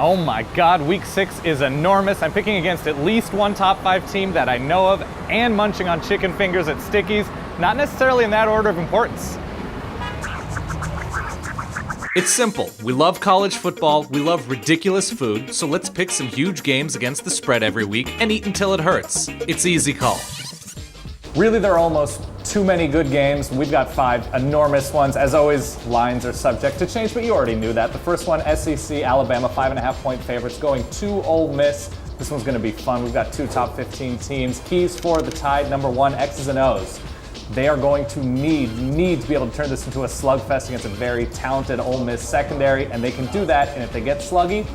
Oh my God, week 6 is enormous. I'm picking against at least one top 5 team that I know of and munching on chicken fingers at Stickies, not necessarily in that order of importance. It's simple. We love college football, we love ridiculous food, so let's pick some huge games against the spread every week and eat until it hurts. It's easy call. Really, there are almost too many good games. We've got 5 enormous ones. As always, lines are subject to change, but you already knew that. The first one, SEC, Alabama, 5.5-point favorites, going to Ole Miss. This one's gonna be fun. We've got 2 top 15 teams. Keys for the Tide, number 1, X's and O's. They are going to need to be able to turn this into a slugfest against a very talented Ole Miss secondary, and they can do that, and if they get sluggy,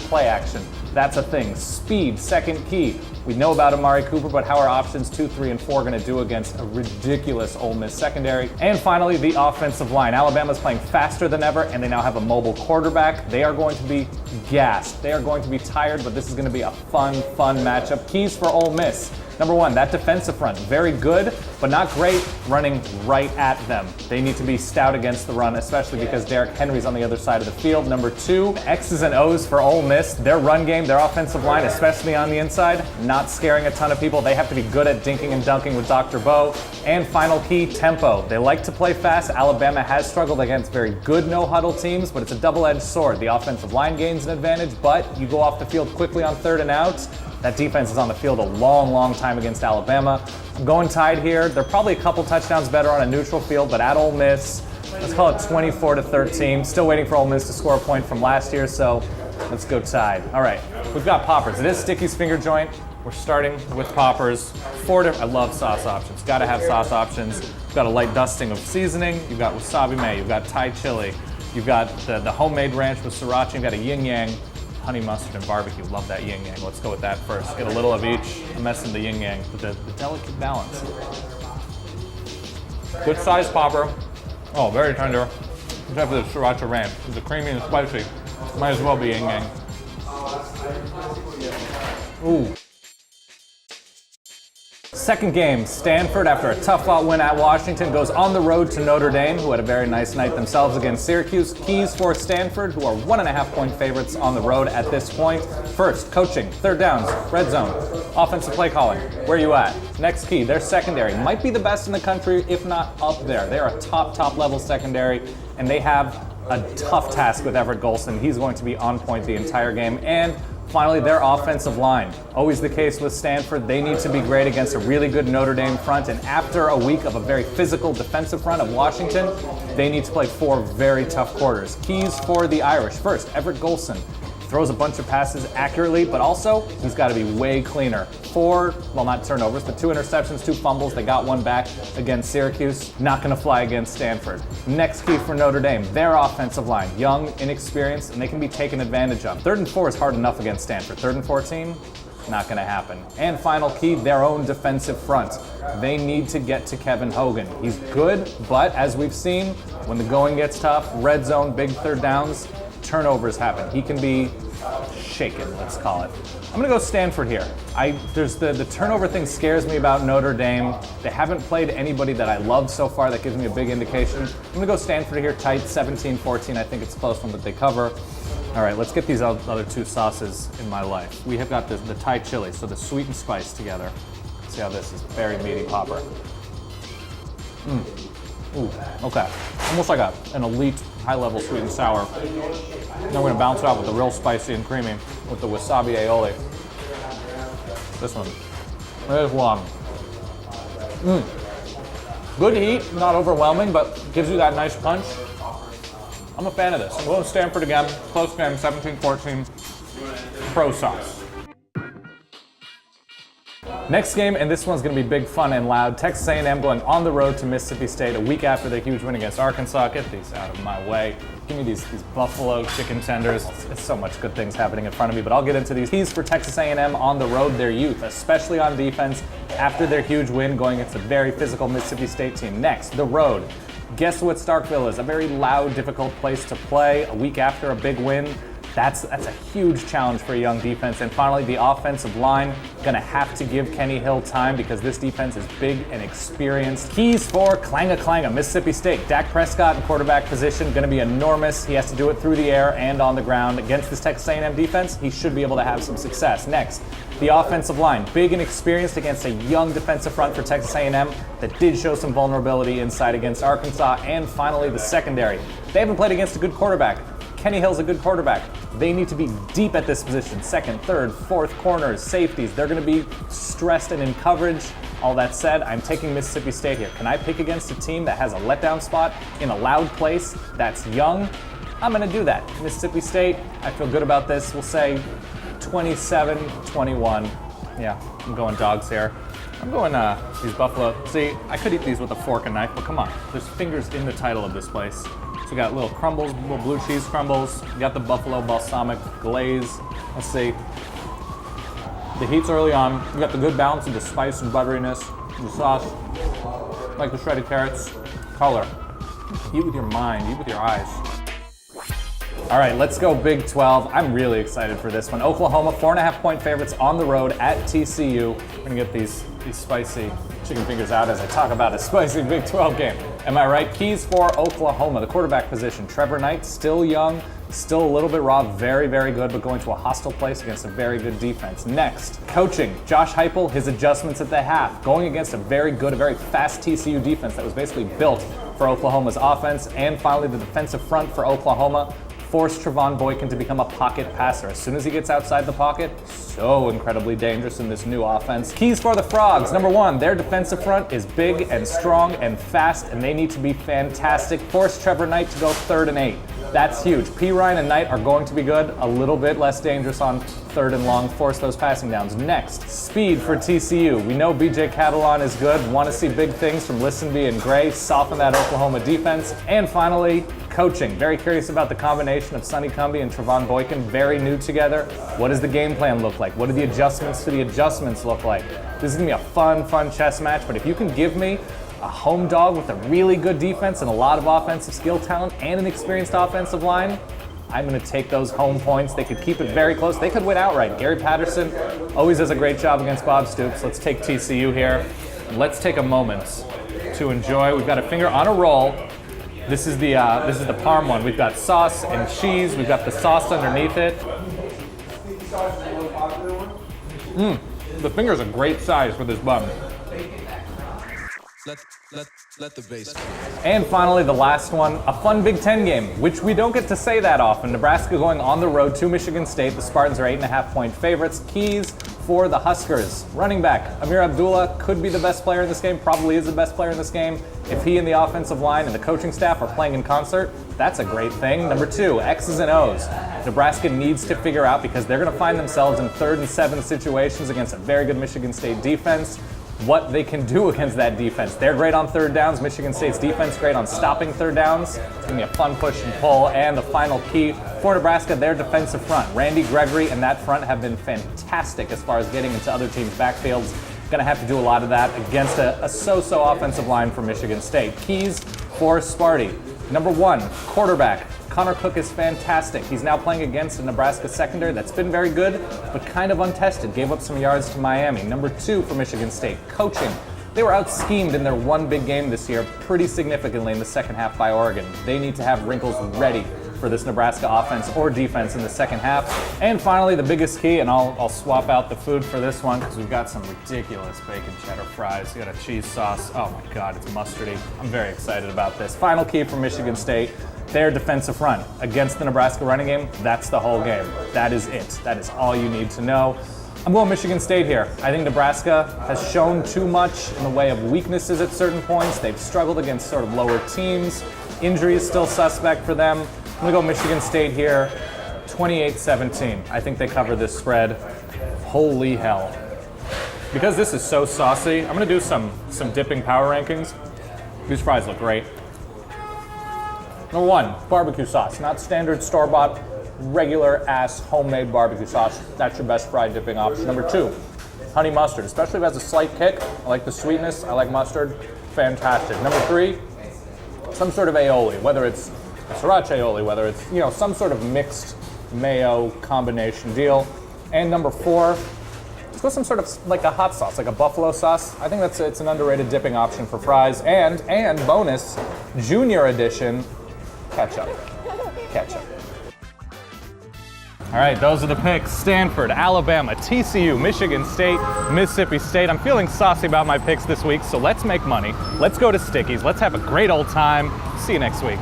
play action. That's a thing. Speed, second key. We know about Amari Cooper, but how are options 2, 3, and 4 going to do against a ridiculous Ole Miss secondary? And finally, the offensive line. Alabama's playing faster than ever, and they now have a mobile quarterback. They are going to be gassed. They are going to be tired, but this is going to be a fun matchup. Keys for Ole Miss. Number 1, that defensive front, very good, but not great running right at them. They need to be stout against the run, especially because Derrick Henry's on the other side of the field. Number 2, X's and O's for Ole Miss. Their run game, their offensive line, especially on the inside, not scaring a ton of people. They have to be good at dinking and dunking with Dr. Bo. And final key, tempo. They like to play fast. Alabama has struggled against very good no-huddle teams, but it's a double-edged sword. The offensive line gains an advantage, but you go off the field quickly on 3rd and outs. That defense is on the field a long time against Alabama. I'm going Tide here. They're probably a couple touchdowns better on a neutral field, but at Ole Miss, let's call it 24-13. Still waiting for Ole Miss to score a point from last year, so let's go Tide. All right, we've got poppers. It is Sticky's finger joint. We're starting with poppers. 4 different, I love sauce options. Gotta have sauce options. You've got a light dusting of seasoning. You've got wasabi mayo. You've got Thai chili. You've got the homemade ranch with sriracha. You've got a yin yang. Honey mustard and barbecue. Love that yin yang. Let's go with that first. Get a little of each. I'm messing the yin yang with the delicate balance. Good size popper. Oh, very tender. Except for the sriracha ranch. It's creamy and spicy. Might as well be yin yang. Ooh. Second game, Stanford, after a tough-fought win at Washington, goes on the road to Notre Dame, who had a very nice night themselves against Syracuse. Keys for Stanford, who are 1.5-point favorites on the road at this point. First, coaching, 3rd downs, red zone, offensive play calling. Where you at? Next key, their secondary might be the best in the country, if not up there. They are a top level secondary, and they have a tough task with Everett Golson. He's going to be on point the entire game. And finally, their offensive line. Always the case with Stanford. They need to be great against a really good Notre Dame front. And after a week of a very physical defensive front of Washington, they need to play 4 very tough quarters. Keys for the Irish. First, Everett Golson throws a bunch of passes accurately, but also he's got to be way cleaner. 4, well, not turnovers, but 2 interceptions, 2 fumbles. They got 1 back against Syracuse. Not going to fly against Stanford. Next key for Notre Dame, their offensive line. Young, inexperienced, and they can be taken advantage of. 3rd and 4 is hard enough against Stanford. 3rd and 14, not going to happen. And final key, their own defensive front. They need to get to Kevin Hogan. He's good, but as we've seen, when the going gets tough, red zone, big 3rd downs, turnovers happen. He can be shaken, let's call it. I'm gonna go Stanford here. There's the turnover thing scares me about Notre Dame. They haven't played anybody that I love so far. That gives me a big indication. I'm gonna go Stanford here, tight, 17-14. I think it's a close one, but they cover. All right, let's get these other 2 sauces in my life. We have got the Thai chili, so the sweet and spice together. See how this is very meaty popper. Ooh, okay. Almost like an elite high-level sweet and sour. Then we're gonna balance it out with the real spicy and creamy with the wasabi aioli. This one. There's one. Good heat, not overwhelming, but gives you that nice punch. I'm a fan of this. I'm going Stanford again. Close game, 17-14. Pro sauce. Next game, and this one's going to be big fun and loud. Texas A&M going on the road to Mississippi State a week after their huge win against Arkansas. Get these out of my way. Give me these buffalo chicken tenders. It's so much good things happening in front of me, but I'll get into these. Keys for Texas A&M on the road, their youth, especially on defense, after their huge win going against a very physical Mississippi State team. Next, the road. Guess what Starkville is? A very loud, difficult place to play a week after a big win. That's a huge challenge for a young defense. And finally, the offensive line, gonna have to give Kenny Hill time because this defense is big and experienced. Keys for Klanga, Mississippi State. Dak Prescott in quarterback position, gonna be enormous. He has to do it through the air and on the ground. Against this Texas A&M defense, he should be able to have some success. Next, the offensive line, big and experienced against a young defensive front for Texas A&M that did show some vulnerability inside against Arkansas. And finally, the secondary. They haven't played against a good quarterback. Kenny Hill's a good quarterback. They need to be deep at this position. Second, third, fourth corners, safeties. They're going to be stressed and in coverage. All that said, I'm taking Mississippi State here. Can I pick against a team that has a letdown spot in a loud place that's young? I'm going to do that. Mississippi State, I feel good about this. We'll say 27-21. Yeah, I'm going dogs here. I'm going these Buffalo. See, I could eat these with a fork and knife, but come on. There's fingers in the title of this place. So we got little crumbles, little blue cheese crumbles. We got the Buffalo balsamic glaze. Let's see. The heat's early on. We got the good balance of the spice and butteriness. The sauce, like the shredded carrots. Color. Eat with your mind, eat with your eyes. All right, let's go Big 12. I'm really excited for this one. Oklahoma, 4.5-point favorites on the road at TCU. We're gonna get these spicy chicken fingers out as I talk about a spicy Big 12 game. Am I right? Keys for Oklahoma, the quarterback position. Trevor Knight, still young, still a little bit raw, very, very good, but going to a hostile place against a very good defense. Next, coaching. Josh Heupel, his adjustments at the half, going against a very good, a very fast TCU defense that was basically built for Oklahoma's offense. And finally, the defensive front for Oklahoma forced Trevon Boykin to become a pocket passer. As soon as he gets outside the pocket, so incredibly dangerous in this new offense. Keys for the Frogs. Number one, their defensive front is big and strong and fast, and they need to be fantastic. Force Trevor Knight to go 3rd and 8. That's huge. Perine and Knight are going to be good, a little bit less dangerous on 3rd and long. Force those passing downs. Next, speed for TCU. We know BJ Catalon is good. Want to see big things from Listenby and Gray. Soften that Oklahoma defense. And finally, coaching. Very curious about the combination of Sonny Cumbie and Trevon Boykin. Very new together. What does the game plan look like? What do the adjustments to the adjustments look like? This is going to be a fun chess match, but if you can give me a home dog with a really good defense and a lot of offensive skill talent and an experienced offensive line, I'm going to take those home points. They could keep it very close. They could win outright. Gary Patterson always does a great job against Bob Stoops. Let's take TCU here. Let's take a moment to enjoy. We've got a finger on a roll. This is the parm one. We've got sauce and cheese. We've got the sauce underneath it. The finger's a great size for this bun. Let the bass. And finally, the last one, a fun Big Ten game, which we don't get to say that often. Nebraska going on the road to Michigan State. The Spartans are 8.5-point favorites. Keys for the Huskers. Running back, Amir Abdullah could be the best player in this game, probably is the best player in this game. If he and the offensive line and the coaching staff are playing in concert, that's a great thing. Number two, X's and O's. Nebraska needs to figure out, because they're going to find themselves in 3rd and 7 situations against a very good Michigan State defense, what they can do against that defense. They're great on 3rd downs. Michigan State's defense great on stopping 3rd downs. It's going to be a fun push and pull. And the final key for Nebraska, their defensive front. Randy Gregory and that front have been fantastic as far as getting into other teams' backfields. Going to have to do a lot of that against a so-so offensive line for Michigan State. Keys for Sparty. Number one, quarterback. Connor Cook is fantastic. He's now playing against a Nebraska secondary that's been very good, but kind of untested. Gave up some yards to Miami. Number two for Michigan State, coaching. They were out-schemed in their one big game this year pretty significantly in the second half by Oregon. They need to have wrinkles ready for this Nebraska offense or defense in the second half. And finally, the biggest key, and I'll swap out the food for this one because we've got some ridiculous bacon cheddar fries. We got a cheese sauce. Oh my God, it's mustardy. I'm very excited about this. Final key for Michigan State, their defensive front against the Nebraska running game. That's the whole game. That is it. That is all you need to know. I'm going Michigan State here. I think Nebraska has shown too much in the way of weaknesses at certain points. They've struggled against sort of lower teams. Injury is still suspect for them. I'm going to go Michigan State here, 28-17. I think they cover this spread. Holy hell. Because this is so saucy, I'm going to do some dipping power rankings. These fries look great. Number one, barbecue sauce. Not standard store-bought, regular-ass homemade barbecue sauce. That's your best fried dipping option. Number two, honey mustard. Especially if it has a slight kick. I like the sweetness. I like mustard. Fantastic. Number three, some sort of aioli, whether it's a sriracha aioli, whether it's, some sort of mixed mayo combination deal. And number 4, let's go some sort of like a hot sauce, like a buffalo sauce. I think it's an underrated dipping option for fries. And bonus, junior edition, ketchup. All right, those are the picks. Stanford, Alabama, TCU, Michigan State, Mississippi State. I'm feeling saucy about my picks this week, so let's make money. Let's go to Stickies. Let's have a great old time. See you next week.